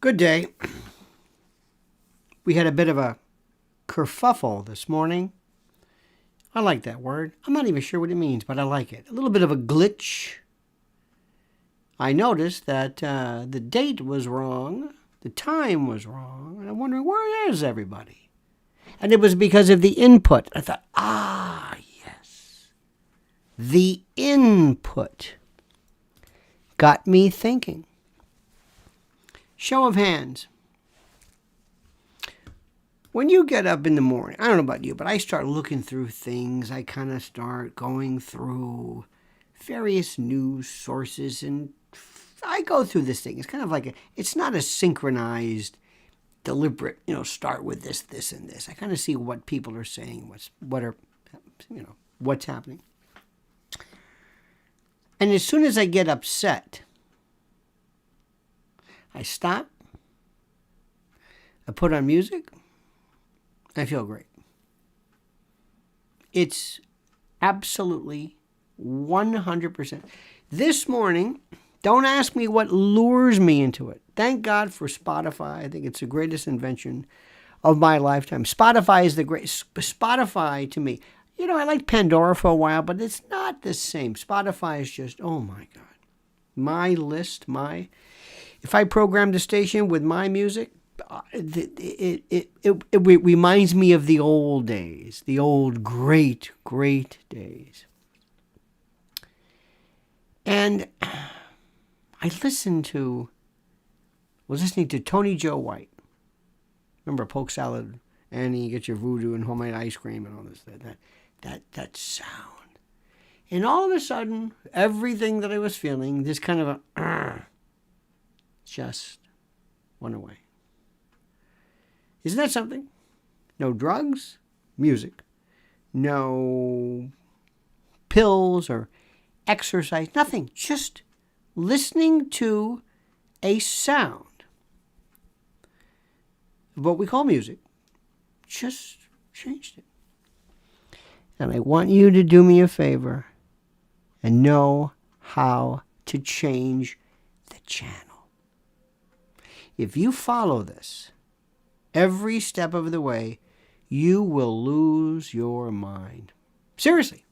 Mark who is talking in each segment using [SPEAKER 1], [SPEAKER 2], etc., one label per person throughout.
[SPEAKER 1] Good day. We had a bit of a kerfuffle this morning. I like that word. I'm not even sure what it means, but I like it. A little bit of a glitch. I noticed that the date was wrong, the time was wrong, and I'm wondering, where is everybody? And it was because of the input. I thought, yes. The input got me thinking. Show of hands. When you get up in the morning, I don't know about you, but I start looking through things. I kind of start going through various news sources, and I go through this thing. It's kind of like it's not a synchronized, deliberate, start with this, this, and this. I kind of see what people are saying, what's happening. And as soon as I get upset, I stop, I put on music, I feel great. It's absolutely 100%. This morning, don't ask me what lures me into it. Thank God for Spotify. I think it's the greatest invention of my lifetime. Spotify is the greatest. Spotify to me, I liked Pandora for a while, but it's not the same. Spotify is just, oh my God. My list, if I program the station with my music, it reminds me of the old days, the old great, great days. And I was listening to Tony Joe White. Remember Poke Salad, Annie, get your voodoo and homemade ice cream and all this, that sound. And all of a sudden, everything that I was feeling, this kind of just went away. Isn't that something? No drugs, music. No pills or exercise, nothing. Just listening to a sound of what we call music just changed it. And I want you to do me a favor and know how to change the channel. If you follow this every step of the way, you will lose your mind. Seriously.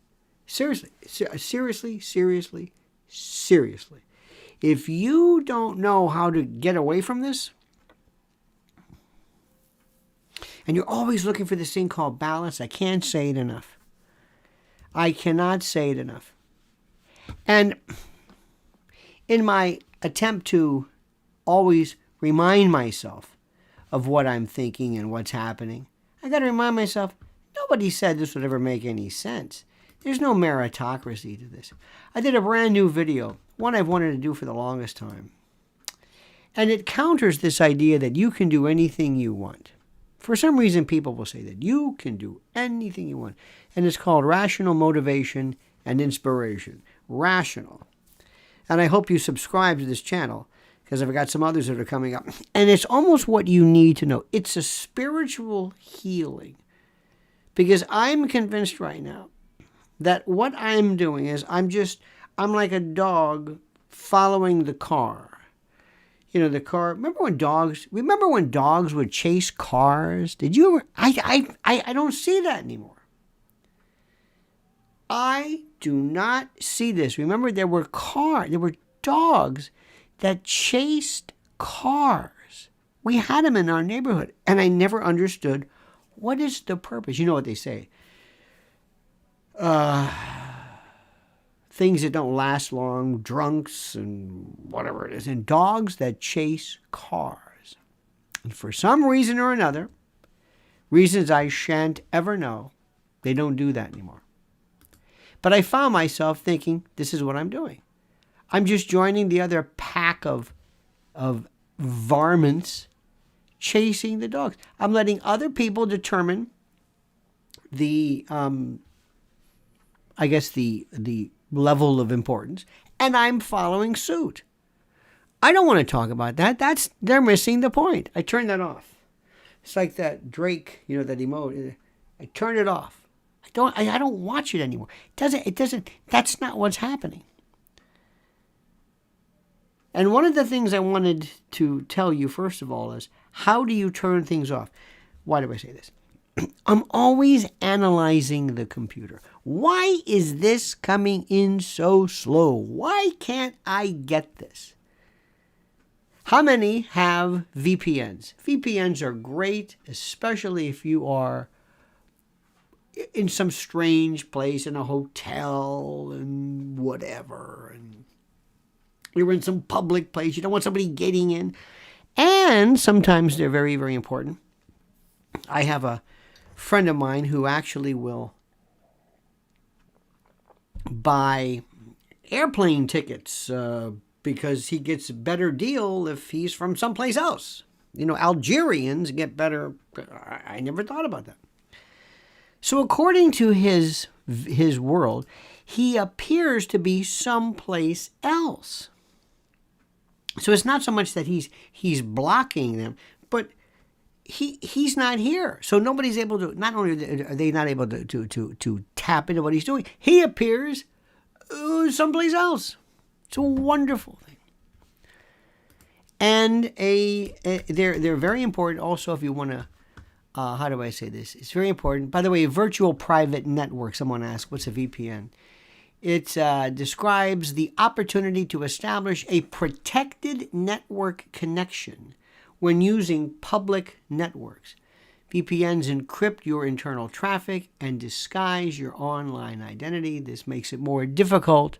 [SPEAKER 1] If you don't know how to get away from this, and you're always looking for this thing called balance, I can't say it enough. I cannot say it enough. And in my attempt to always remind myself of what I'm thinking and what's happening, I got to remind myself, nobody said this would ever make any sense. There's no meritocracy to this. I did a brand new video, one I've wanted to do for the longest time. And it counters this idea that you can do anything you want. For some reason, people will say that you can do anything you want. And it's called rational motivation and inspiration. Rational. And I hope you subscribe to this channel, because I've got some others that are coming up. And it's almost what you need to know. It's a spiritual healing. Because I'm convinced right now that what I'm doing is I'm like a dog following the car. The car. Remember when dogs would chase cars? Did you ever? I don't see that anymore. I do not see this. Remember, there were dogs that chased cars. We had them in our neighborhood, and I never understood what is the purpose. You know what they say? Things that don't last long, drunks and whatever it is, and dogs that chase cars. And for some reason or another, reasons I shan't ever know, they don't do that anymore. But I found myself thinking, this is what I'm doing. I'm just joining the other pack of varmints chasing the dogs. I'm letting other people determine the level of importance, and I'm following suit. I don't want to talk about that. They're missing the point. I turned that off. It's like that Drake, that emote. I turned it off. I don't watch it anymore. It doesn't. That's not what's happening. And one of the things I wanted to tell you, first of all, is how do you turn things off? Why do I say this? I'm always analyzing the computer. Why is this coming in so slow? Why can't I get this? How many have VPNs? VPNs are great, especially if you are in some strange place, in a hotel and whatever, and you're in some public place. You don't want somebody getting in. And sometimes they're very, very important. I have a friend of mine who actually will buy airplane tickets because he gets a better deal if he's from someplace else. You know, Algerians get better. I never thought about that. So according to his world, he appears to be someplace else. So it's not so much that he's blocking them, but he's not here. So nobody's able to, not only are they not able to tap into what he's doing, he appears someplace else. It's a wonderful thing. And they're very important also if you want to, how do I say this? It's very important. By the way, a virtual private network, someone asked, what's a VPN? It describes the opportunity to establish a protected network connection when using public networks. VPNs encrypt your internal traffic and disguise your online identity. This makes it more difficult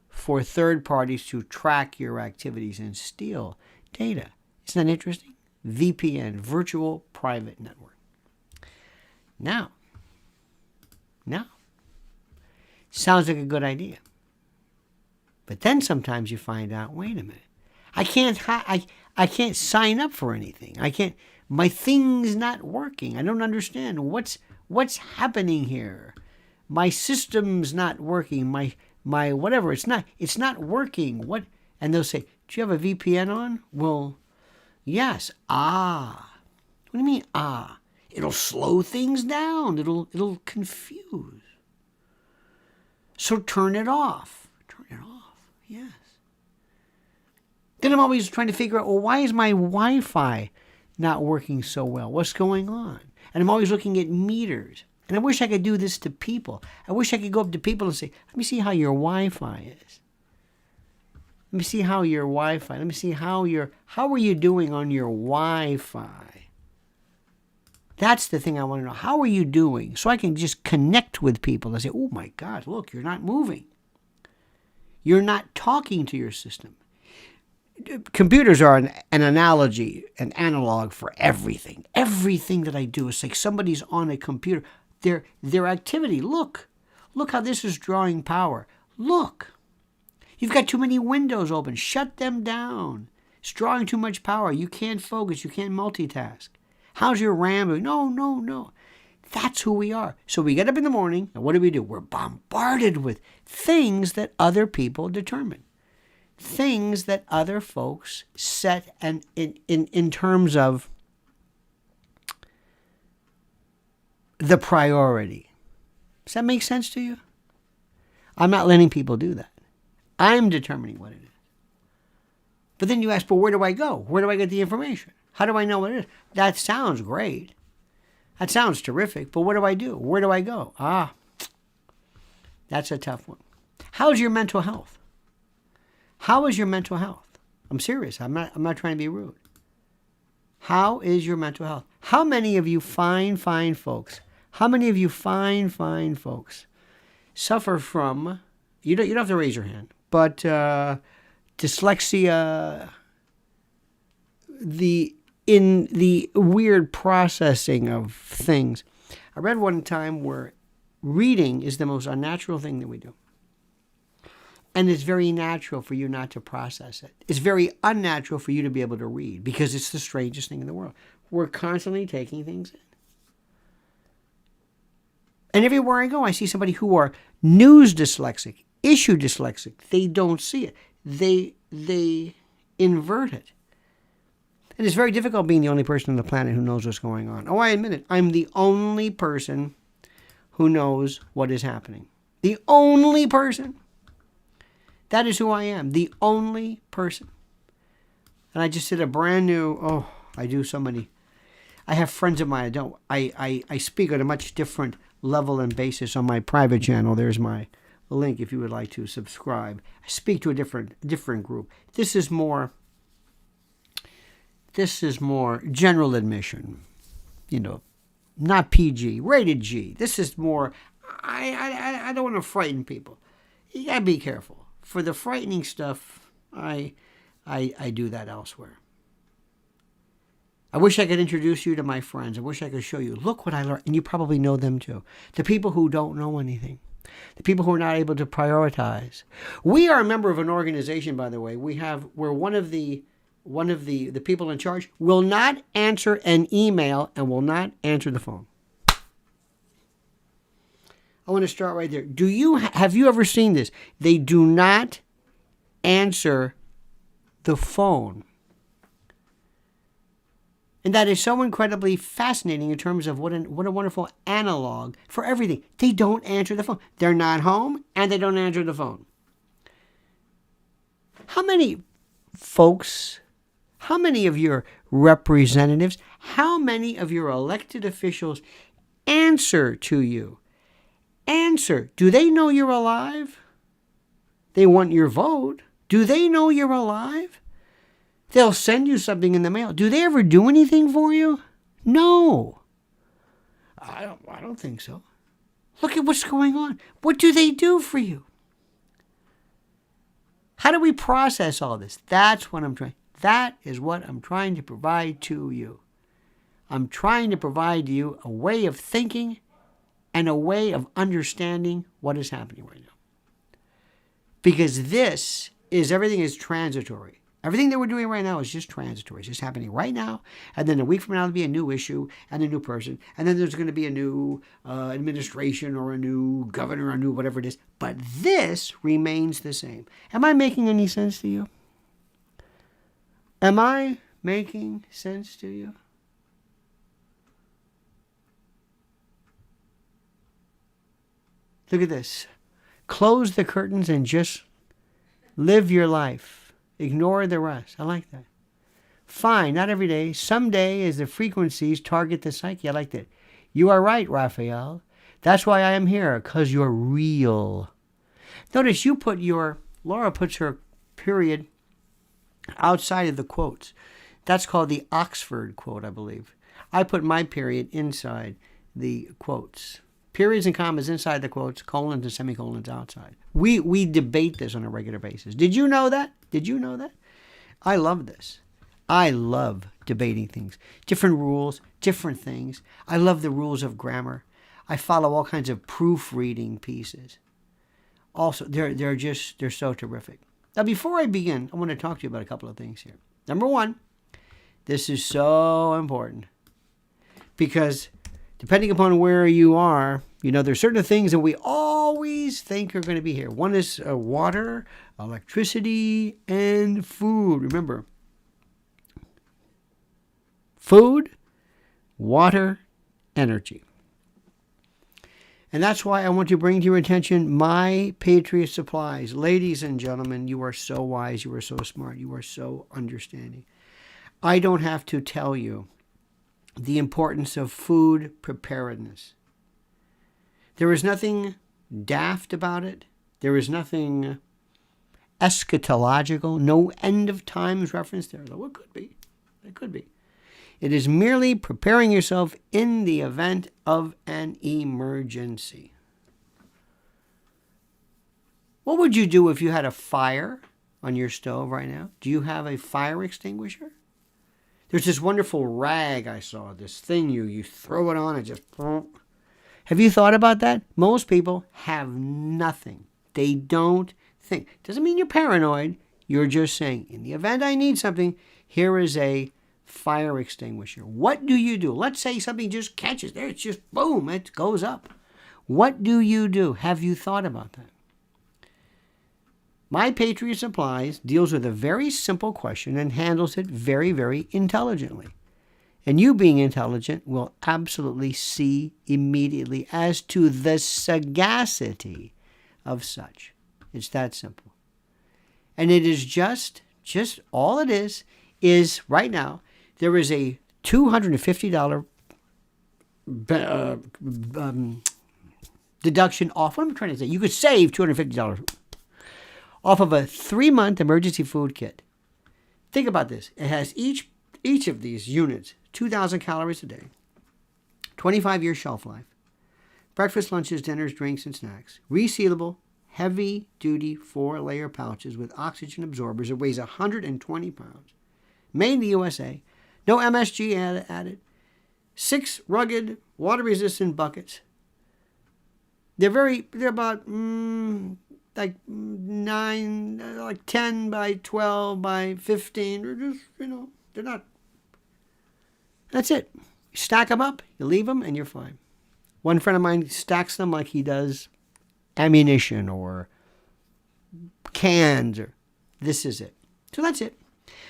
[SPEAKER 1] for third parties to track your activities and steal data. Isn't that interesting? VPN, virtual private network. Now, sounds like a good idea. But then sometimes you find out, wait a minute, I can't sign up for anything. My thing's not working. I don't understand. What's happening here? My system's not working. My whatever, it's not working. What? And they'll say, do you have a VPN on? Well, yes. What do you mean, It'll slow things down. It'll confuse. So turn it off. Turn it off. Yes. Then I'm always trying to figure out, well, why is my Wi-Fi not working so well? What's going on? And I'm always looking at meters. And I wish I could do this to people. I wish I could go up to people and say, let me see how your Wi-Fi is. Let me see how your Wi-Fi, let me see how are you doing on your Wi-Fi? That's the thing I want to know. How are you doing? So I can just connect with people and say, oh my God, look, you're not moving. You're not talking to your system. Computers are an analogy, an analog for everything. Everything that I do is like somebody's on a computer. Their activity, look how this is drawing power. Look, you've got too many windows open. Shut them down. It's drawing too much power. You can't focus. You can't multitask. How's your RAM doing? No. That's who we are. So we get up in the morning, and what do? We're bombarded with things that other people determine. Things that other folks set and in terms of the priority. Does that make sense to you? I'm not letting people do that. I'm determining what it is. But then you ask, well, where do I go? Where do I get the information? How do I know what it is? That sounds great. That sounds terrific. But what do I do? Where do I go? That's a tough one. How's your mental health? How is your mental health? I'm serious. I'm not trying to be rude. How is your mental health? How many of you fine folks? How many of you fine folks suffer from? You don't have to raise your hand, but dyslexia, in the weird processing of things. I read one time where reading is the most unnatural thing that we do. And it's very natural for you not to process it. It's very unnatural for you to be able to read because it's the strangest thing in the world. We're constantly taking things in. And everywhere I go, I see somebody who are news dyslexic, issue dyslexic. They don't see it. They invert it. And it's very difficult being the only person on the planet who knows what's going on. Oh, I admit it. I'm the only person who knows what is happening. The only person. That is who I am. The only person. And I just did a brand new, I do so many. I have friends of mine. I speak on a much different level and basis on my private channel. There's my link if you would like to subscribe. I speak to a different group. This is more general admission. Not PG, rated G. This is more, I don't want to frighten people. You got to be careful. For the frightening stuff, I do that elsewhere. I wish I could introduce you to my friends. I wish I could show you, look what I learned. And you probably know them too. The people who don't know anything. The people who are not able to prioritize. We are a member of an organization, by the way. We're one of the people in charge will not answer an email and will not answer the phone. I want to start right there. Have you ever seen this? They do not answer the phone. And that is so incredibly fascinating in terms of what a wonderful analog for everything. They don't answer the phone. They're not home and they don't answer the phone. How many folks, how many of your representatives, how many of your elected officials answer to you? Answer. Do they know you're alive? They want your vote. Do they know you're alive? They'll send you something in the mail. Do they ever do anything for you? No. I don't think so. Look at what's going on. What do they do for you? How do we process all this? That is what I'm trying to provide to you. I'm trying to provide you a way of thinking and a way of understanding what is happening right now. Because everything is transitory. Everything that we're doing right now is just transitory. It's just happening right now. And then a week from now, there'll be a new issue and a new person. And then there's going to be a new administration or a new governor or a new whatever it is. But this remains the same. Am I making any sense to you? Am I making sense to you? Look at this. Close the curtains and just live your life. Ignore the rest. I like that. Fine, not every day. Someday as the frequencies target the psyche. I like that. You are right, Raphael. That's why I am here, because you're real. Notice Laura puts her period outside of the quotes. That's called the Oxford quote, I believe. I put my period inside the quotes. Periods and commas inside the quotes, colons and semicolons outside. We debate this on a regular basis. Did you know that? I love this. I love debating things. Different rules, different things. I love the rules of grammar. I follow all kinds of proofreading pieces. Also, they're so terrific. Now, before I begin, I want to talk to you about a couple of things here. Number one, this is so important because depending upon where you are, there's certain things that we always think are going to be here. One is water, electricity, and food. Remember, food, water, energy. And that's why I want to bring to your attention My Patriot Supplies. Ladies and gentlemen, you are so wise, you are so smart, you are so understanding. I don't have to tell you the importance of food preparedness. There is nothing daft about it. There is nothing eschatological, no end of times reference there, though it could be. It could be. It is merely preparing yourself in the event of an emergency. What would you do if you had a fire on your stove right now? Do you have a fire extinguisher? There's this wonderful rag I saw, this thing you throw it on and just... Have you thought about that? Most people have nothing. They don't think. Doesn't mean you're paranoid. You're just saying, in the event I need something, here is a fire extinguisher. What do you do? Let's say something just catches there. It's just boom, it goes up. What do you do? Have you thought about that? My Patriot Supplies deals with a very simple question and handles it very, very intelligently. And you being intelligent will absolutely see immediately as to the sagacity of such. It's that simple. And it is just all it is is right now, there is a $250 deduction off. What am I trying to say? You could save $250 off of a 3-month emergency food kit. Think about this. It has each of these units, 2,000 calories a day, 25-year shelf life, breakfast, lunches, dinners, drinks, and snacks, resealable, heavy-duty 4-layer pouches with oxygen absorbers. It weighs 120 pounds. Made in the USA. No MSG added. 6 rugged, water-resistant buckets. They're about 10 by 12 by 15. They're just, they're not. That's it. You stack them up, you leave them, and you're fine. One friend of mine stacks them like he does ammunition or cans. This is it. So that's it.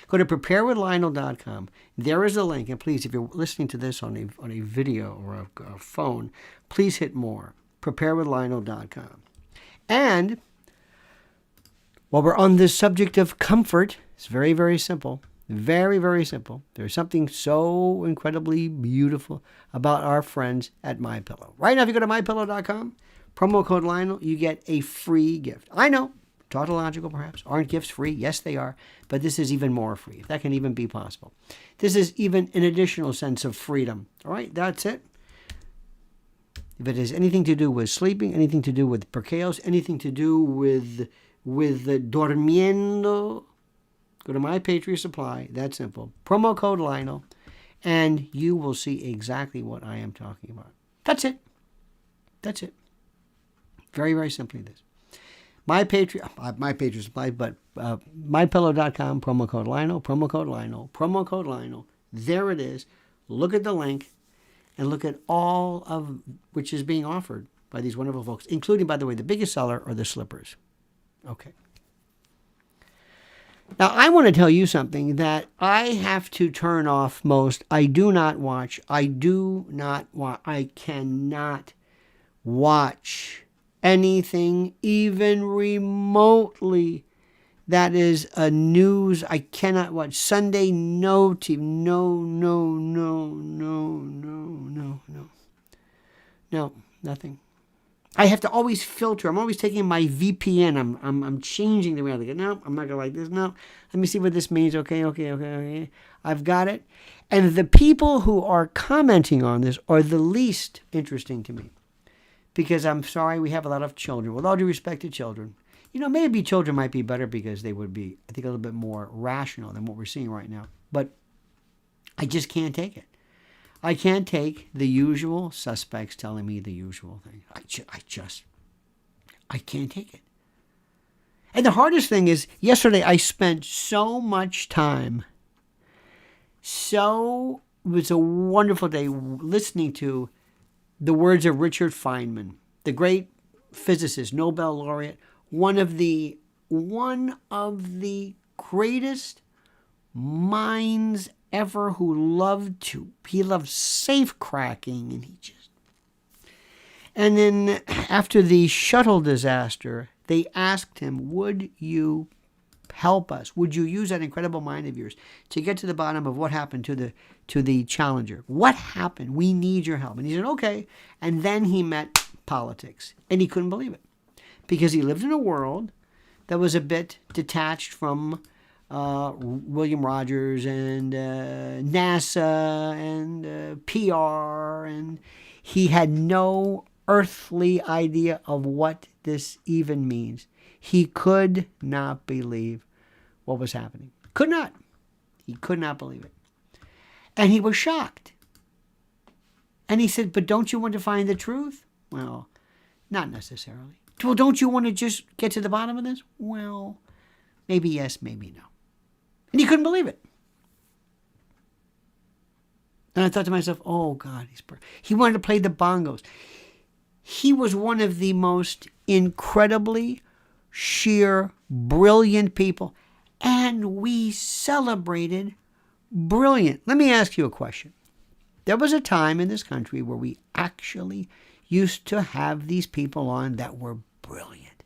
[SPEAKER 1] Go to preparewithlionel.com. There is a link. And please, if you're listening to this on a video or a phone, please hit more. preparewithlionel.com. And while we're on this subject of comfort, it's very, very simple. Very, very simple. There's something so incredibly beautiful about our friends at MyPillow. Right now, if you go to mypillow.com, promo code Lionel, you get a free gift. I know, tautological perhaps. Aren't gifts free? Yes, they are. But this is even more free, if that can even be possible. This is even an additional sense of freedom. All right, that's it. If it has anything to do with sleeping, anything to do with percales, anything to do with dormiendo, go to My Patriot Supply. That's simple. Promo code Lionel, and you will see exactly what I am talking about. That's it. That's it. Very, very simply this. My Patriot Supply, but MyPillow.com, promo code Lionel, promo code Lionel, promo code Lionel. There it is. Look at the link and look at all of which is being offered by these wonderful folks, including, by the way, the biggest seller are the slippers. Okay. Now, I want to tell you something that I have to turn off most. I cannot watch anything even remotely that is a news. I cannot watch Sunday, no TV, no, nothing. I have to always filter. I'm always taking my VPN. I'm changing the way I look at it. No, I'm not going to like this. No, let me see what this means. Okay. I've got it. And the people who are commenting on this are the least interesting to me. Because I'm sorry, we have a lot of children. With all due respect to children. Maybe children might be better because they would be, I think, a little bit more rational than what we're seeing right now. But I just can't take it. I can't take the usual suspects telling me the usual thing. I can't take it. And the hardest thing is, yesterday I spent so much time. It was a wonderful day listening to the words of Richard Feynman, the great physicist, Nobel laureate, one of the greatest minds ever, who loved safe cracking, and then after the shuttle disaster, they asked him, would you help us? Would you use that incredible mind of yours to get to the bottom of what happened to the Challenger? What happened? We need your help. And he said, okay. And then he met politics, and he couldn't believe it, because he lived in a world that was a bit detached from William Rogers and NASA and PR, and he had no earthly idea of what this even means. He could not believe what was happening. Could not. He could not believe it. And he was shocked. And he said, but don't you want to find the truth? Well, not necessarily. Well, don't you want to just get to the bottom of this? Well, maybe yes, maybe no. And he couldn't believe it. And I thought to myself, oh, God, he wanted to play the bongos. He was one of the most incredibly sheer, brilliant people. And we celebrated brilliant. Let me ask you a question. There was a time in this country where we actually used to have these people on that were brilliant.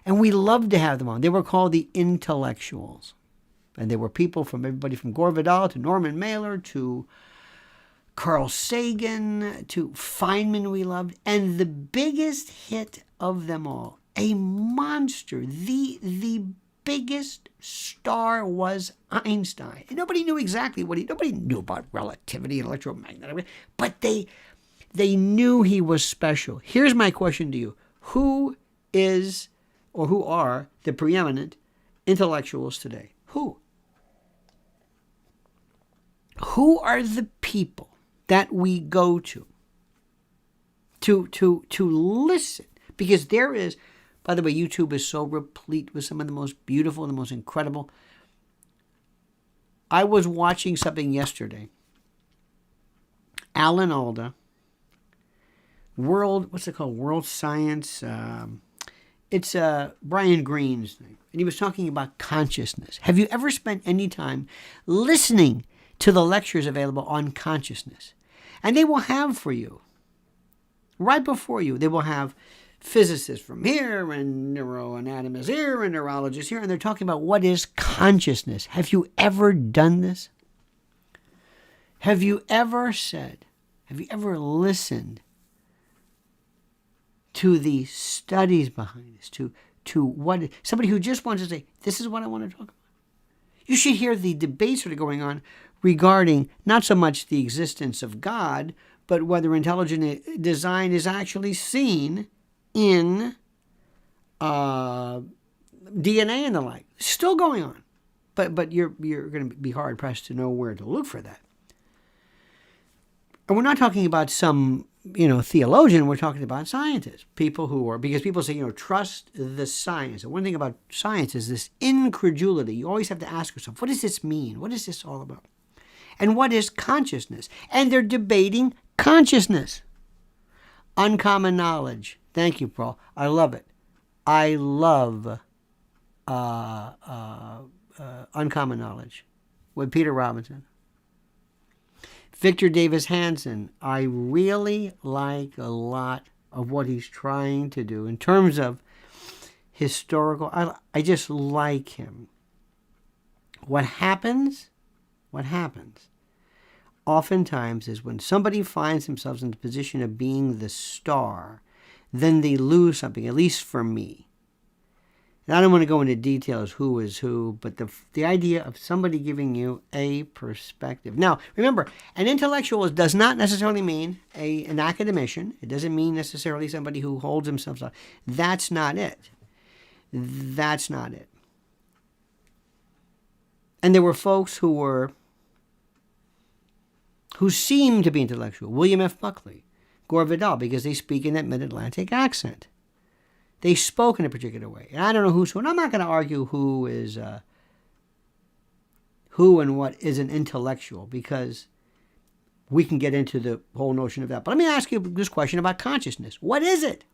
[SPEAKER 1] And we loved to have them on. They were called the intellectuals. And there were people from everybody from Gore Vidal to Norman Mailer to Carl Sagan to Feynman we loved. And the biggest hit of them all, a monster, the biggest star was Einstein. And nobody knew exactly nobody knew about relativity and electromagnetic, but they knew he was special. Here's my question to you. Who is or who are the preeminent intellectuals today? Who? Who are the people that we go to listen? Because there is, by the way, YouTube is so replete with some of the most beautiful and the most incredible. I was watching something yesterday. Alan Alda, what's it called? World Science. It's Brian Greene's thing. And he was talking about consciousness. Have you ever spent any time listening to the lectures available on consciousness? And they will have for you, right before you, they will have physicists from here and neuroanatomists here and neurologists here, and they're talking about what is consciousness. Have you ever done this? Have you ever listened to the studies behind this, to what somebody who just wants to say, this is what I want to talk about? You should hear the debates that are going on regarding not so much the existence of God, but whether intelligent design is actually seen in DNA and the like. Still going on. But you're going to be hard-pressed to know where to look for that. And we're not talking about some, theologian. We're talking about scientists. Because people say, trust the science. And one thing about science is this incredulity. You always have to ask yourself, what does this mean? What is this all about? And what is consciousness? And they're debating consciousness. Uncommon knowledge. Thank you, Paul. I love it. I love Uncommon Knowledge with Peter Robinson. Victor Davis Hanson, I really like a lot of what he's trying to do in terms of historical. I just like him. What happens oftentimes is when somebody finds themselves in the position of being the star, then they lose something, at least for me. And I don't want to go into details who is who, but the idea of somebody giving you a perspective. Now, remember, an intellectual does not necessarily mean an academician. It doesn't mean necessarily somebody who holds himself up. That's not it. That's not it. And there were folks who seemed to be intellectual. William F. Buckley, Gore Vidal, because they speak in that mid-Atlantic accent. They spoke in a particular way. And I don't know who's who. And I'm not going to argue who and what is an intellectual, because we can get into the whole notion of that. But let me ask you this question about consciousness. What is it?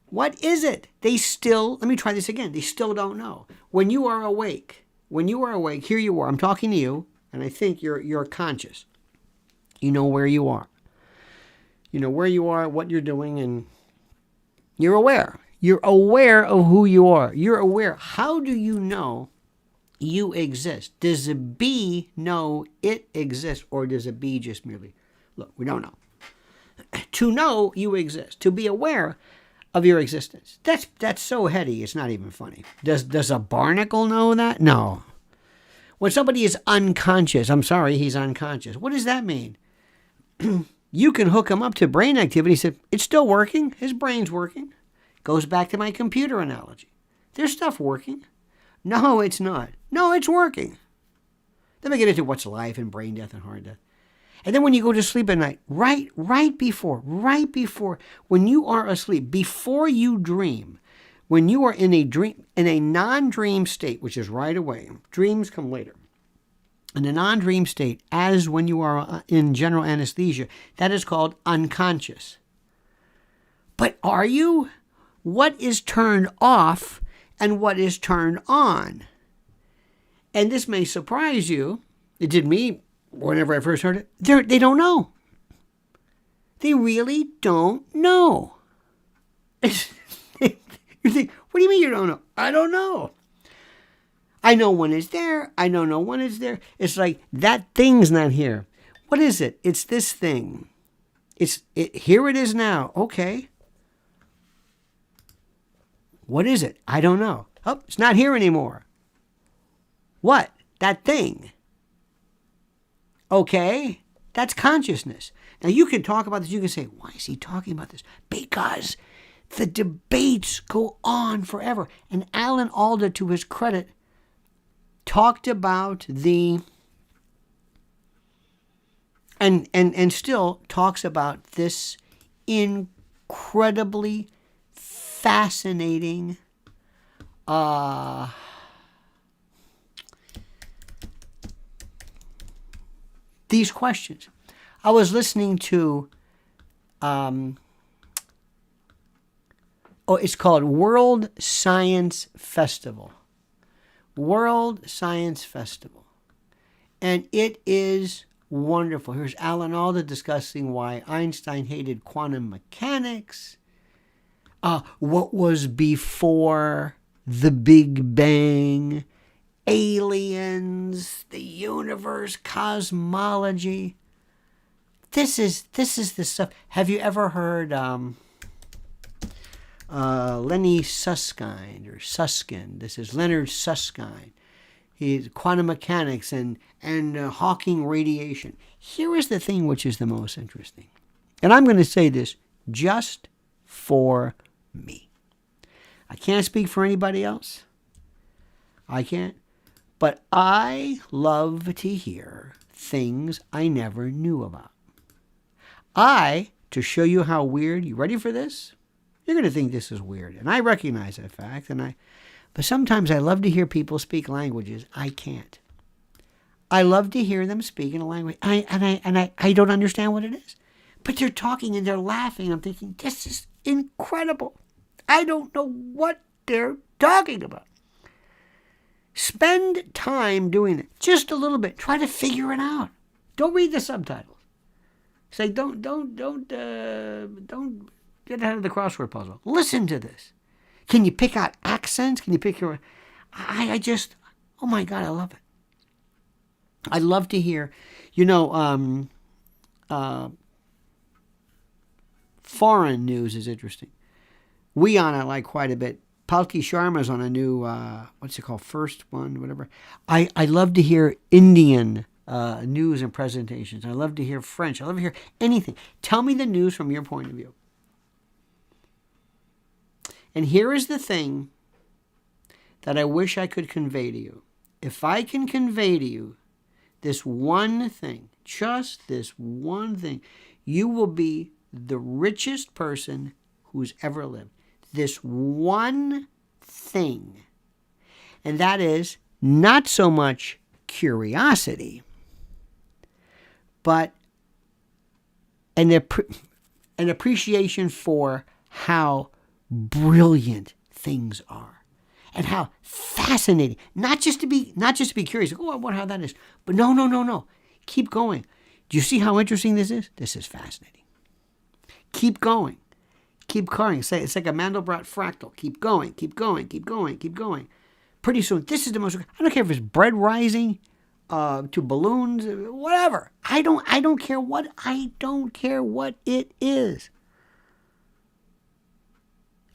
[SPEAKER 1] What is it? Let me try this again. They still don't know. When you are awake, here you are. I'm talking to you, and I think you're conscious. You know where you are. You know where you are, what you're doing, and you're aware. You're aware of who you are. You're aware. How do you know you exist? Does a bee know it exists, or does a bee just merely look? We don't know. To know you exist, to be aware of your existence. That's so heady, it's not even funny. Does a barnacle know that? No. When somebody is unconscious, I'm sorry, he's unconscious. What does that mean? You can hook him up to brain activity. He said, it's still working. His brain's working. Goes back to my computer analogy. There's stuff working. No, it's not. No, it's working. Then we get into what's life and brain death and heart death. And then when you go to sleep at night, right before, when you are asleep, before you dream, when you are in a non-dream state, which is right away, dreams come later. In a non-dream state, as when you are in general anesthesia, that is called unconscious. But are you? What is turned off and what is turned on? And this may surprise you. It did me whenever I first heard it. They don't know. They really don't know. You think, what do you mean you don't know? I don't know. I know when it's there. I don't know when it's there. It's like that thing's not here. What is it? It's this thing. Here it is now. Okay. What is it? I don't know. Oh, it's not here anymore. What? That thing. Okay. That's consciousness. Now you can talk about this. You can say, why is he talking about this? Because the debates go on forever. And Alan Alda, to his credit, talked about and still talks about this incredibly fascinating these questions. I was listening to it's called World Science Festival. World Science Festival. And it is wonderful. Here's Alan Alda discussing why Einstein hated quantum mechanics. What was before the Big Bang, aliens, the universe, cosmology. This is the stuff. Have you ever heard Lenny Susskind or Susskind? This is Leonard Susskind. He's quantum mechanics and Hawking radiation. Here is the thing which is the most interesting. And I'm going to say this just for me. I can't speak for anybody else. I can't. But I love to hear things I never knew about. To show you how weird, you ready for this? You're going to think this is weird. And I recognize that fact. But sometimes I love to hear people speak languages I can't. I love to hear them speak in a language. I don't understand what it is. But they're talking and they're laughing. I'm thinking, this is incredible. I don't know what they're talking about. Spend time doing it. Just a little bit. Try to figure it out. Don't read the subtitles. Say, don't get ahead of the crossword puzzle. Listen to this. Can you pick out accents? Can you pick your... oh my God, I love it. I love to hear, foreign news is interesting. I like quite a bit. Palki Sharma's on a new, what's it called, First One, whatever. I love to hear Indian news and presentations. I love to hear French. I love to hear anything. Tell me the news from your point of view. And here is the thing that I wish I could convey to you. If I can convey to you this one thing, just this one thing, you will be the richest person who's ever lived. This one thing. And that is not so much curiosity, but an appreciation for how brilliant things are and how fascinating. Not just to be curious. Oh, I wonder how that is. But no. Keep going. Do you see how interesting this is? This is fascinating. Keep going. Keep going. It's like a Mandelbrot fractal. Keep going. Pretty soon, this is the most... I don't care if it's bread rising to balloons, whatever. I don't care what it is.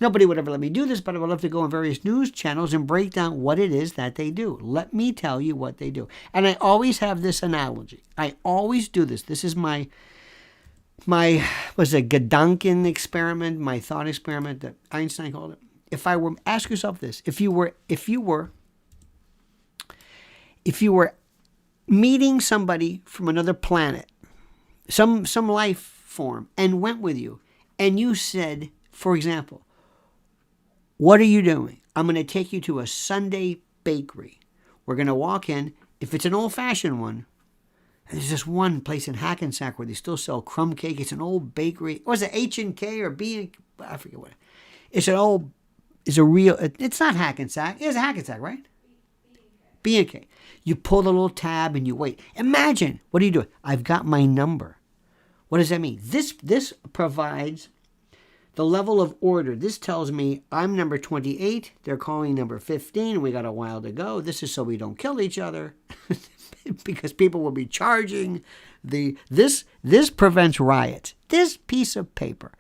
[SPEAKER 1] Nobody would ever let me do this, but I would love to go on various news channels and break down what it is that they do. Let me tell you what they do. And I always have this analogy. I always do this. This is my Gedanken experiment, my thought experiment that Einstein called it. Ask yourself this: if you were meeting somebody from another planet, some life form, and went with you, and you said, for example, what are you doing? I'm going to take you to a Sunday bakery. We're going to walk in. If it's an old-fashioned one, there's this one place in Hackensack where they still sell crumb cake. It's an old bakery. Was it H&K or B? I forget what. It's not Hackensack. It's a Hackensack, right? B&K. You pull the little tab and you wait. Imagine, what are you doing? I've got my number. What does that mean? This provides The level of order. This tells me I'm number 28. They're calling number 15. We got a while to go. This is so we don't kill each other because people will be charging. This prevents riots. This piece of paper,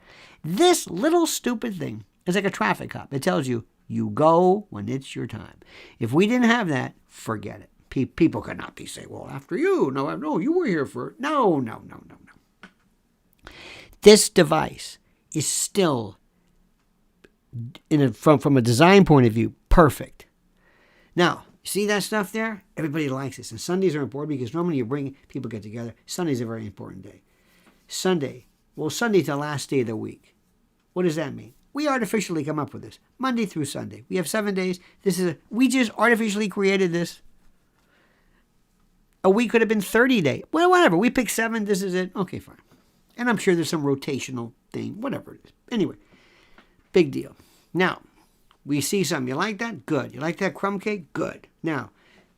[SPEAKER 1] this little stupid thing is like a traffic cop. It tells you, you go when it's your time. If we didn't have that, forget it. People could not be saying, well, after you. No, you were here for... No. This device is still, from a design point of view, perfect. Now, see that stuff there? Everybody likes this. And Sundays are important because normally people get together. Sunday's a very important day. Sunday's the last day of the week. What does that mean? We artificially come up with this. Monday through Sunday. We have 7 days. We just artificially created this. A week could have been 30 days. Well, whatever. We pick 7. This is it. Okay, fine. And I'm sure there's some rotational thing. Whatever it is. Anyway, big deal. Now, we see something. You like that? Good. You like that crumb cake? Good. Now,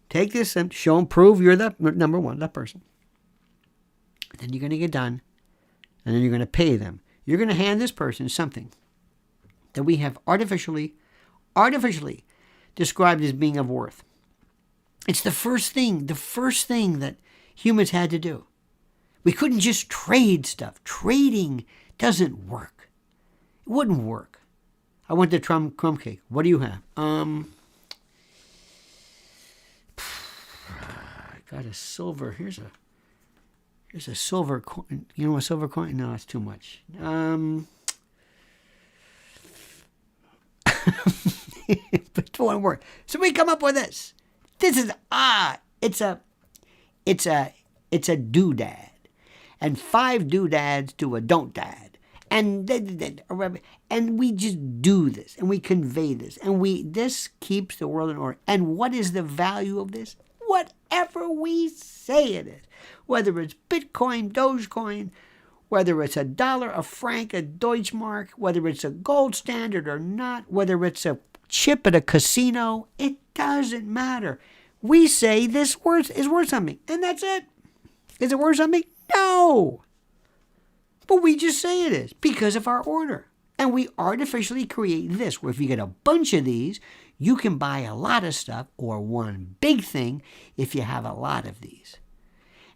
[SPEAKER 1] take this and show them, prove you're the number one, that person. Then you're going to get done. And then you're going to pay them. You're going to hand this person something that we have artificially described as being of worth. It's the first thing that humans had to do. We couldn't just trade stuff. Trading doesn't work. It wouldn't work. I want the crumb cake. What do you have? I got a silver. Here's a silver coin. You know a silver coin? No, it's too much. But it won't work. So we come up with this. This is it's a doodad, and 5 doodads to a don't dad, and we just do this, and we convey this, and this keeps the world in order. And what is the value of this? Whatever we say it is, whether it's Bitcoin, Dogecoin, whether it's $1, a franc, a Deutschmark, whether it's a gold standard or not, whether it's a chip at a casino, it doesn't matter. We say this is worth something, and that's it. Is it worth something? No. But we just say it is because of our order. And we artificially create this, where if you get a bunch of these, you can buy a lot of stuff, or one big thing if you have a lot of these.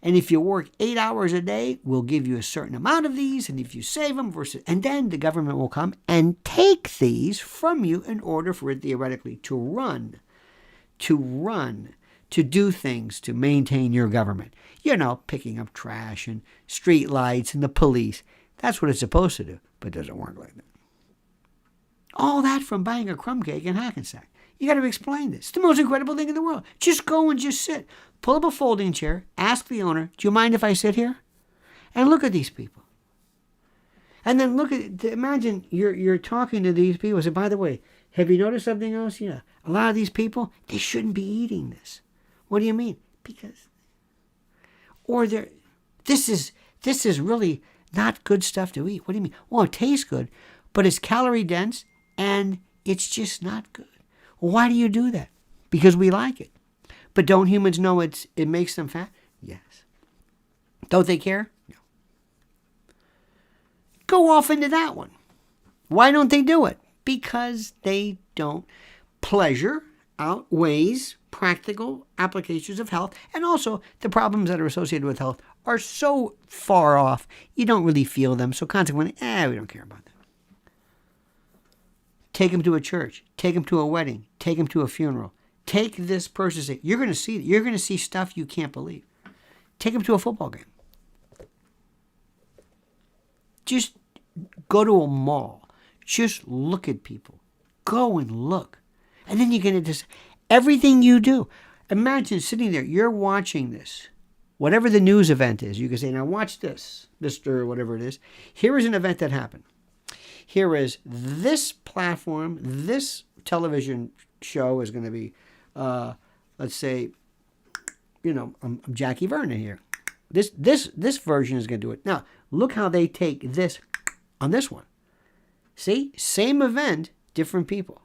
[SPEAKER 1] And if you work 8 hours a day, we'll give you a certain amount of these. And if you save them, and then the government will come and take these from you in order for it theoretically to run, to do things to maintain your government. You know, picking up trash and street lights and the police. That's what it's supposed to do, but it doesn't work like that. All that from buying a crumb cake in Hackensack. You got to explain this. It's the most incredible thing in the world. Just go and just sit. Pull up a folding chair. Ask the owner, do you mind if I sit here? And look at these people. And then imagine you're talking to these people. Say, by the way, have you noticed something else? Yeah. A lot of these people, they shouldn't be eating this. What do you mean? Because, this is really not good stuff to eat. What do you mean? Well, it tastes good, but it's calorie dense and it's just not good. Well, why do you do that? Because we like it. But don't humans know it makes them fat? Yes. Don't they care? No. Go off into that one. Why don't they do it? Because they don't. Pleasure outweighs practical applications of health, and also the problems that are associated with health are so far off, you don't really feel them. So consequently, we don't care about them. Take them to a church. Take them to a wedding. Take them to a funeral. Take this person. Say, you're going to see stuff you can't believe. Take them to a football game. Just go to a mall. Just look at people. Go and look. And then you get into everything you do. Imagine sitting there. You're watching this. Whatever the news event is, you can say, now watch this, Mr. whatever it is. Here is an event that happened. Here is this platform, this television show is going to be, let's say, I'm Jackie Vernon here. This version is going to do it. Now, look how they take this on this one. See? Same event, different people.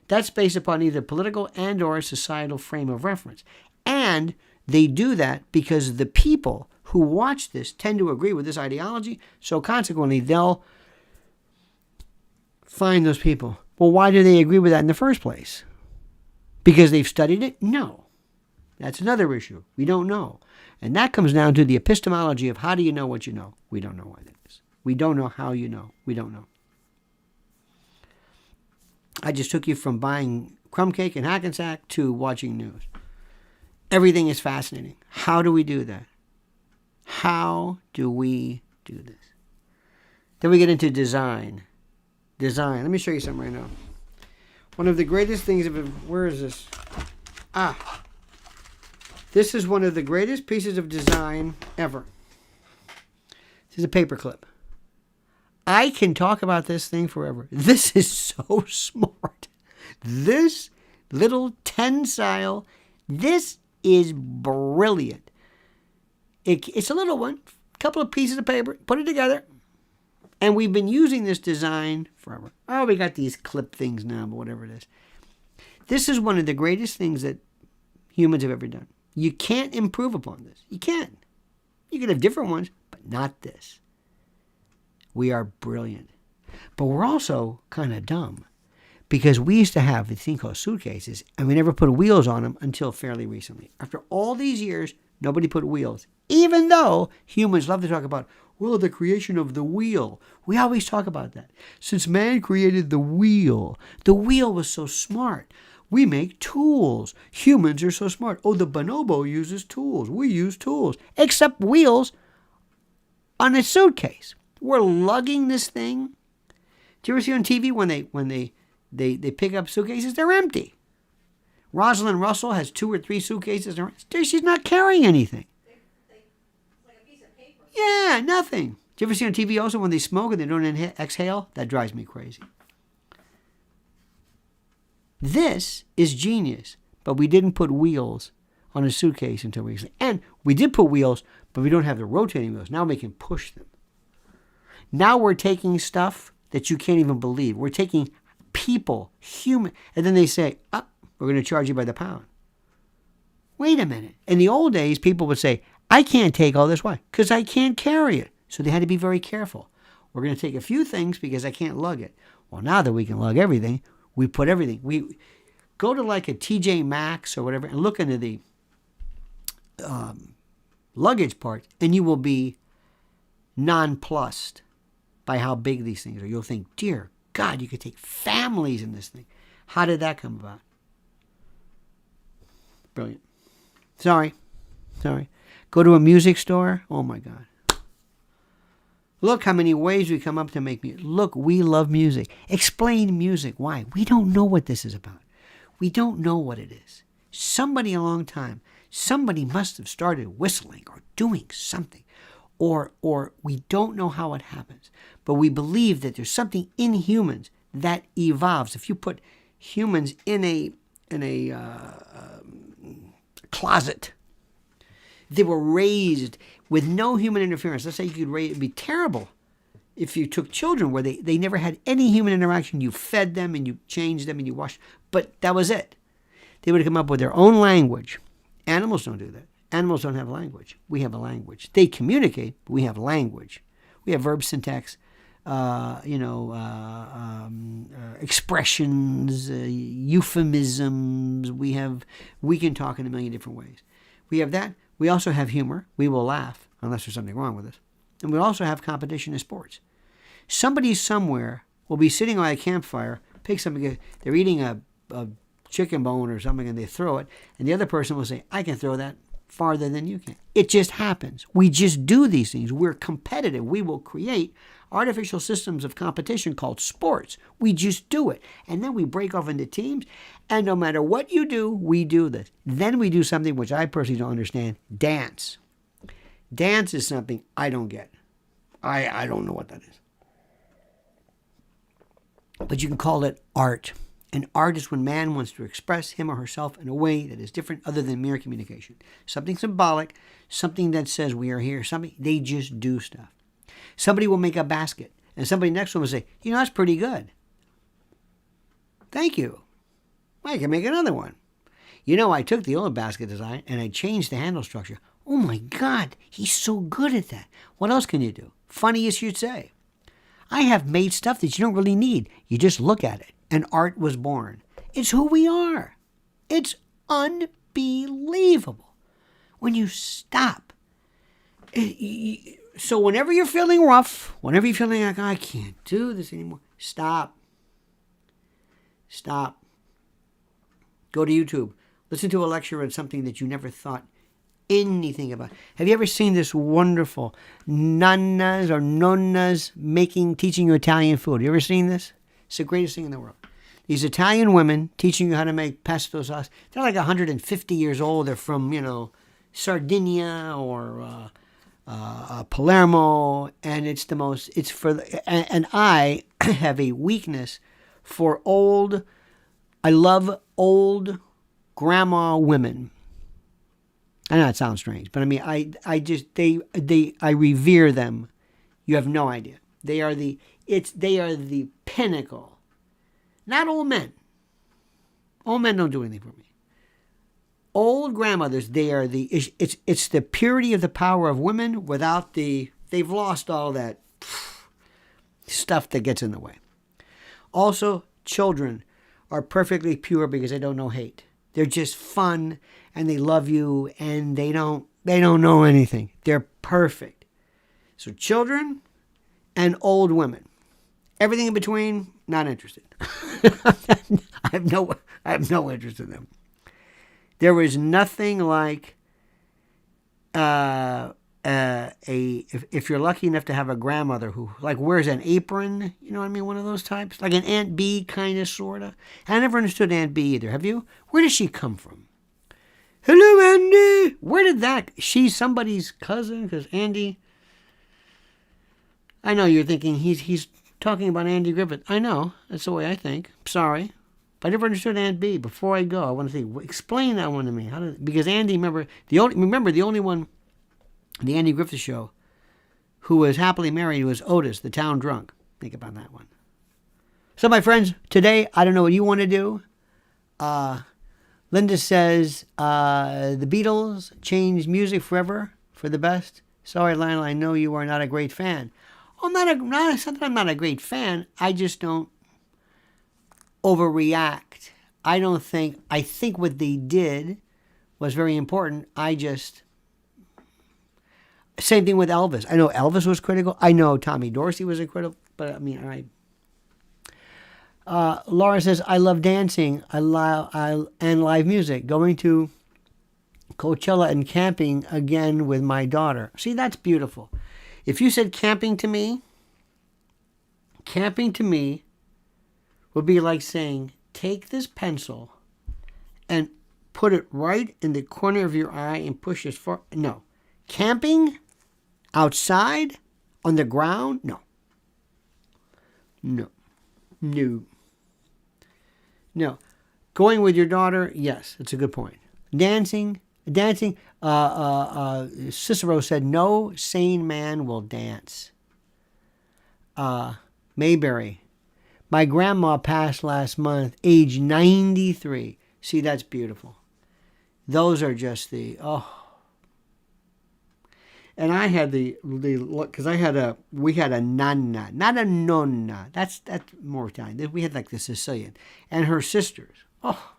[SPEAKER 1] That's based upon either political and or a societal frame of reference. And they do that because the people who watch this tend to agree with this ideology. So consequently, they'll Find those people. Well, why do they agree with that in the first place? Because they've studied it? No. That's another issue. We don't know. And that comes down to the epistemology of how do you know what you know? We don't know why that is. We don't know how you know. We don't know. I just took you from buying crumb cake and Hackensack to watching news. Everything is fascinating. How do we do that? How do we do this? Then we get into design. Design. Let me show you something right now. One of the greatest things of where is this? This is one of the greatest pieces of design ever. This is a paperclip. I can talk about this thing forever. This is so smart. This little tensile, this is brilliant. It's a little one, a couple of pieces of paper, put it together, and we've been using this design forever. Oh, we got these clip things now, but whatever it is. This is one of the greatest things that humans have ever done. You can't improve upon this. You can't. You can have different ones, but not this. We are brilliant. But we're also kind of dumb because we used to have a thing called suitcases and we never put wheels on them until fairly recently. After all these years, nobody put wheels. Even though humans love to talk about, well, the creation of the wheel. We always talk about that. Since man created the wheel was so smart. We make tools. Humans are so smart. Oh, the bonobo uses tools. We use tools. Except wheels on a suitcase. We're lugging this thing. Do you ever see on TV when they pick up suitcases? They're empty. Rosalind Russell has 2 or 3 suitcases. She's not carrying anything.
[SPEAKER 2] It's like a piece of paper.
[SPEAKER 1] Yeah, nothing. Do you ever see on TV also when they smoke and they don't exhale? That drives me crazy. This is genius, but we didn't put wheels on a suitcase until recently. And we did put wheels, but we don't have the rotating wheels. Now we can push them. Now we're taking stuff that you can't even believe. We're taking people, human, and then they say, we're going to charge you by the pound. Wait a minute. In the old days, people would say, I can't take all this. Why? Because I can't carry it. So they had to be very careful. We're going to take a few things because I can't lug it. Well, now that we can lug everything, we put everything. We go to like a TJ Maxx or whatever and look into the luggage part, and you will be nonplussed by how big these things are. You'll think, dear God, you could take families in this thing. How did that come about? Brilliant. Sorry. Go to a music store. Oh, my God. Look how many ways we come up to make music. Look, we love music. Explain music. Why? We don't know what this is about. We don't know what it is. Somebody a long time, somebody must have started whistling or doing something. Or we don't know how it happens. But we believe that there's something in humans that evolves. If you put humans in a closet, they were raised with no human interference. Let's say you could raise, it'd be terrible if you took children where they never had any human interaction. You fed them and you changed them and you washed, but that was it. They would have come up with their own language. Animals don't do that. Animals don't have language. We have a language. They communicate, but we have language. We have verb syntax, expressions, euphemisms. We can talk in a million different ways. We have that. We also have humor. We will laugh unless there's something wrong with us. And we also have competition in sports. Somebody somewhere will be sitting by a campfire, pick something, they're eating a chicken bone or something, and they throw it, and the other person will say, I can throw that farther than you can. It just happens. We just do these things. We're competitive. We will create artificial systems of competition called sports. We just do it. And then we break off into teams, and no matter what you do, we do this. Then we do something which I personally don't understand, dance. Dance is something I don't get. I don't know what that is. But you can call it art. And art is when man wants to express him or herself in a way that is different other than mere communication. Something symbolic, something that says we are here, something, they just do stuff. Somebody will make a basket, and somebody next to them will say, that's pretty good. Thank you. I can make another one. I took the old basket design and I changed the handle structure. Oh my God, he's so good at that. What else can you do? Funny as you'd say. I have made stuff that you don't really need. You just look at it, and art was born. It's who we are. It's unbelievable when you stop. So whenever you're feeling rough, whenever you're feeling like, I can't do this anymore, stop. Stop. Go to YouTube. Listen to a lecture on something that you never thought anything about. Have you ever seen this wonderful nonnas or nonnas teaching you Italian food? Have you ever seen this? It's the greatest thing in the world. These Italian women teaching you how to make pesto sauce. They're like 150 years old. They're from, Sardinia or Palermo, and it's the most. It's for and I have a weakness for old. I love old grandma women. I know it sounds strange, but I mean, I revere them. You have no idea. They are the pinnacle. Not old men. Old men don't do anything for me. Old grandmothers, it's the purity of the power of women without they've lost all that stuff that gets in the way. Also, children are perfectly pure because they don't know hate. They're just fun and they love you and they don't know anything. They're perfect. So children and old women. Everything in between, not interested. I have no interest in them. There was nothing like if you're lucky enough to have a grandmother who wears an apron, you know what I mean, one of those types, like an Aunt B kind of sorta. I never understood Aunt B either. Have you? Where does she come from? Hello, Andy. Where did that? She's somebody's cousin because Andy. I know you're thinking he's talking about Andy Griffith. I know that's the way I think. Sorry. I never understood Aunt B. Before I go, I want to see. Explain that one to me. Because Andy, remember the only one, the Andy Griffith Show, who was happily married was Otis, the town drunk. Think about that one. So, my friends, today I don't know what you want to do. Linda says the Beatles changed music forever for the best. Sorry, Lionel, I know you are not a great fan. It's not that I'm not a great fan. I just don't overreact. I think what they did was very important. Same thing with Elvis. I know Elvis was critical. I know Tommy Dorsey was critical, but I mean, Laura says, I love dancing and live music. Going to Coachella and camping again with my daughter. See, that's beautiful. If you said camping to me would be like saying, take this pencil and put it right in the corner of your eye and push as far. No. Camping outside on the ground? No. Going with your daughter? Yes, that's a good point. Dancing. Cicero said, no sane man will dance. Mayberry. My grandma passed last month, age 93. See, that's beautiful. Those are just And I had because we had a nonna, not a nonna. That's more Italian. We had like the Sicilian and her sisters. Oh,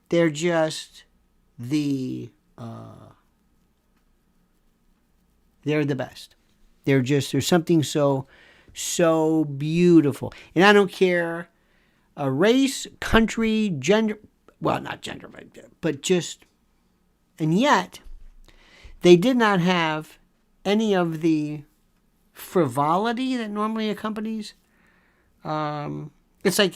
[SPEAKER 1] they're just they're the best. There's something so beautiful. And I don't care race, country, gender, well, not gender, but just, and yet they did not have any of the frivolity that normally accompanies. It's like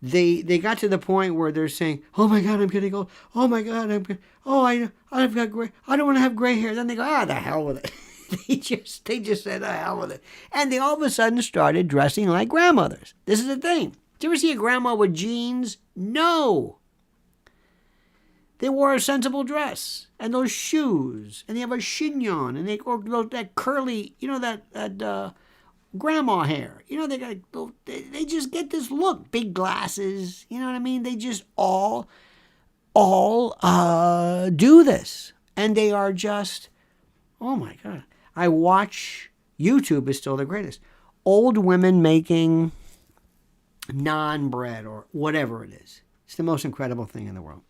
[SPEAKER 1] they got to the point where they're saying, oh my God, I'm getting old. Oh my God, I've got gray. I don't want to have gray hair. Then they go, the hell with it. They just said, the hell with it. And they all of a sudden started dressing like grandmothers. This is the thing. Did you ever see a grandma with jeans? No. They wore a sensible dress and those shoes, and they have a chignon, and that curly, that grandma hair. They just get this look, big glasses. You know what I mean? They just all do this, and they are just, oh my God. I watch YouTube is still the greatest. Old women making naan bread or whatever it is. It's the most incredible thing in the world.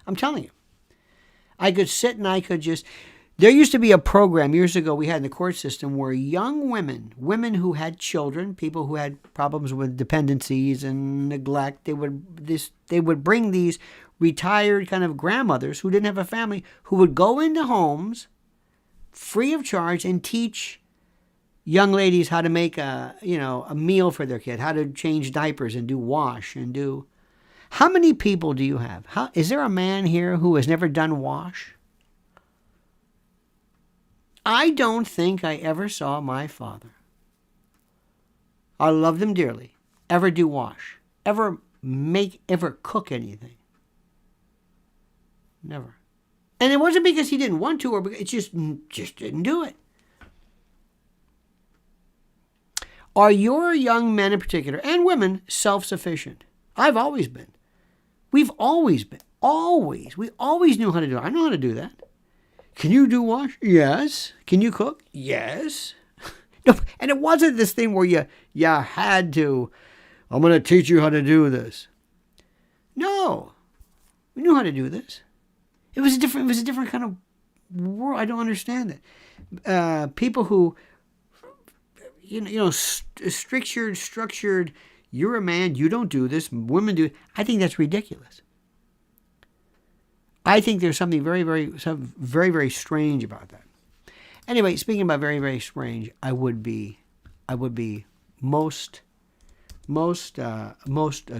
[SPEAKER 1] I'm telling you. I could sit and I could just... There used to be a program years ago we had in the court system where young women who had children, people who had problems with dependencies and neglect, they would bring these retired kind of grandmothers who didn't have a family, who would go into homes free of charge and teach young ladies how to make a meal for their kid, how to change diapers and do wash and do... How many people do you have? Is there a man here who has never done wash? I don't think I ever saw my father. I loved him dearly. Ever do wash? Ever cook anything? Never. And it wasn't because he didn't want to, or because it just didn't do it. Are your young men in particular, and women, self-sufficient? I've always been. We've always been. Always. We always knew how to do it. I know how to do that. Can you do wash? Yes. Can you cook? Yes. No, and it wasn't this thing where you had to, I'm going to teach you how to do this. No. We knew how to do this. It was a different kind of world. I don't understand it. People who, structured, you're a man, you don't do this, women do it. I think that's ridiculous. I think there's something very, very strange about that. Anyway, speaking about very, very strange, I would be most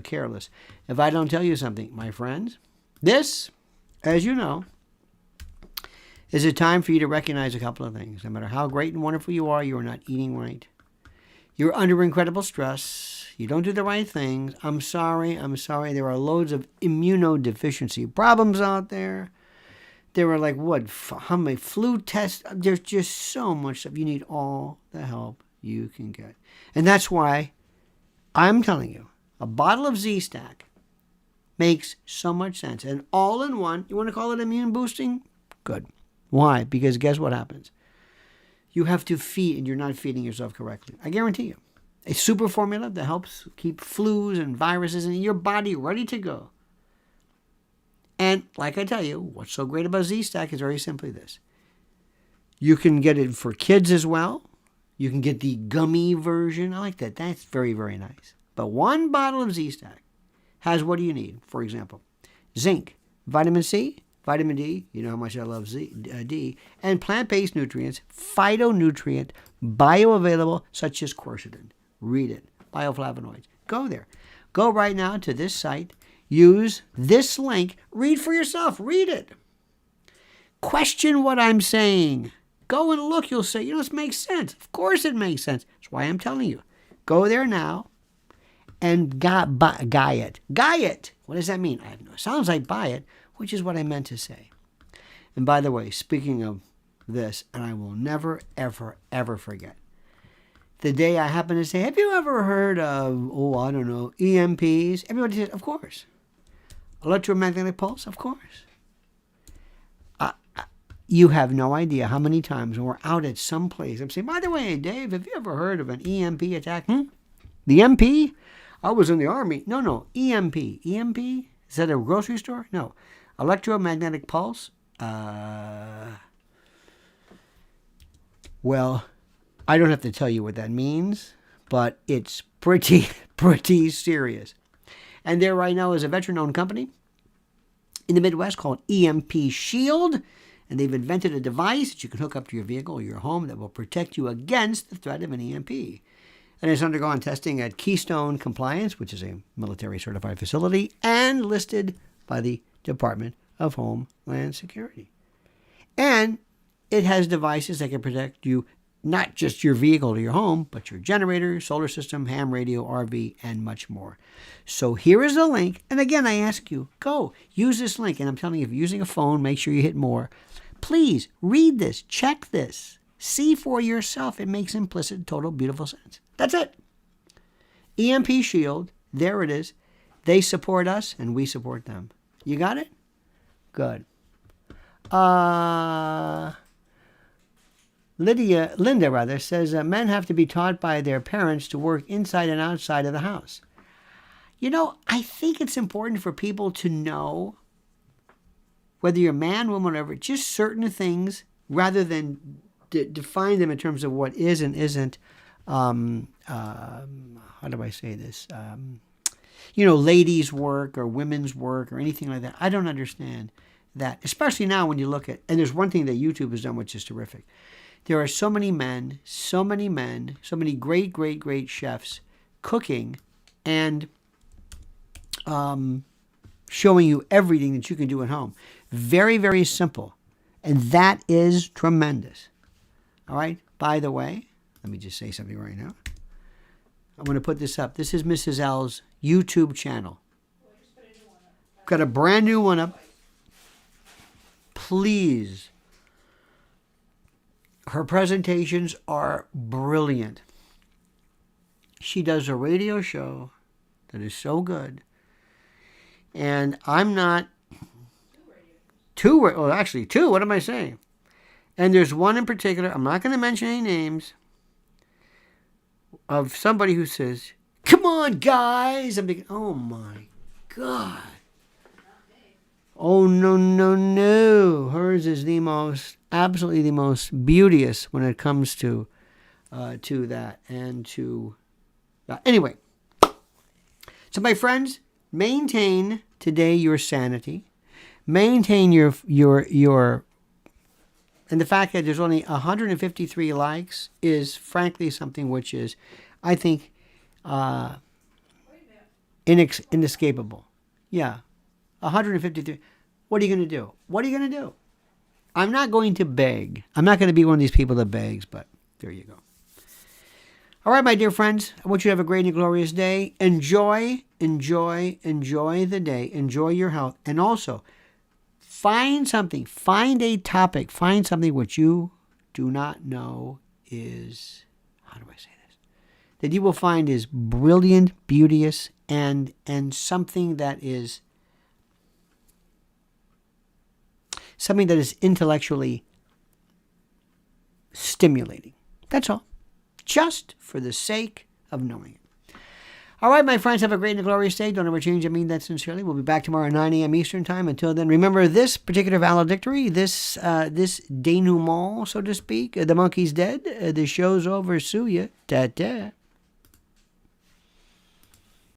[SPEAKER 1] careless if I don't tell you something, my friends. This, as you know, is a time for you to recognize a couple of things. No matter how great and wonderful you are not eating right. You're under incredible stress. You don't do the right things. I'm sorry. There are loads of immunodeficiency problems out there. There are how many flu tests? There's just so much stuff. You need all the help you can get. And that's why I'm telling you, a bottle of Z-Stack makes so much sense. And all in one, you want to call it immune boosting? Good. Why? Because guess what happens? You have to feed, and you're not feeding yourself correctly. I guarantee you. A super formula that helps keep flus and viruses in your body ready to go. And like I tell you, what's so great about Z-Stack is very simply this. You can get it for kids as well. You can get the gummy version. I like that. That's very, very nice. But one bottle of Z-Stack has what do you need? For example, zinc, vitamin C, vitamin D, you know how much I love D, and plant-based nutrients, phytonutrient, bioavailable, such as quercetin. Read it. Bioflavonoids. Go there. Go right now to this site. Use this link. Read for yourself. Read it. Question what I'm saying. Go and look. You'll say, this makes sense. Of course it makes sense. That's why I'm telling you. Go there now and guy it. Guy it. What does that mean? I have no. It sounds like buy it, which is what I meant to say. And by the way, speaking of this, and I will never, ever, ever forget, the day I happened to say, have you ever heard of, EMPs? Everybody said, of course. Electromagnetic pulse? Of course. You have no idea how many times when we're out at some place, I'm saying, by the way, Dave, have you ever heard of an EMP attack? The MP? I was in the Army. No, EMP. EMP? Is that a grocery store? No. Electromagnetic pulse? Well, I don't have to tell you what that means, but it's pretty serious. And there right now is a veteran-owned company in the Midwest called EMP Shield, and they've invented a device that you can hook up to your vehicle or your home that will protect you against the threat of an EMP. And it's undergone testing at Keystone Compliance, which is a military-certified facility, and listed by the Department of Homeland Security. And it has devices that can protect you, not just your vehicle or your home, but your generator, solar system, ham radio, RV, and much more. So here is the link. And again, I ask you, go use this link. And I'm telling you, if you're using a phone, make sure you hit more. Please read this, check this, see for yourself. It makes implicit, total, beautiful sense. That's it. EMP Shield, there it is. They support us and we support them. You got it? Good. Linda says men have to be taught by their parents to work inside and outside of the house. You know, I think it's important for people to know, whether you're a man, woman, whatever, just certain things rather than define them in terms of what is and isn't. How do I say this? Ladies' work or women's work or anything like that. I don't understand that, especially now when you look at, and there's one thing that YouTube has done which is terrific. There are so many men, so many great, great, great chefs cooking and showing you everything that you can do at home. Very, very simple. And that is tremendous. All right? By the way, let me just say something right now. I'm going to put this up. This is Mrs. L's YouTube channel. Got a brand new one up. Please. Her presentations are brilliant. She does a radio show that is so good. And I'm not... Two. What am I saying? And there's one in particular, I'm not going to mention any names, of somebody who says, "Come on, guys." I'm thinking, oh my God. Oh, no. Hers is absolutely the most beauteous when it comes to that and to... anyway. So my friends, maintain today your sanity. Maintain your and the fact that there's only 153 likes is frankly something which is, I think, inescapable. Yeah, 153. What are you going to do? I'm not going to beg. I'm not going to be one of these people that begs, but there you go. All right, my dear friends, I want you to have a great and glorious day. Enjoy the day. Enjoy your health. And also, find a topic, find something which you do not know is, how do I say this? That you will find is brilliant, beauteous, and something that is intellectually stimulating. That's all. Just for the sake of knowing it. All right, my friends, have a great and glorious day. Don't ever change. I mean that sincerely. We'll be back tomorrow at 9 a.m. Eastern Time. Until then, remember this particular valedictory, this denouement, so to speak. The monkey's dead. The show's over. Sue ya. Ta-ta.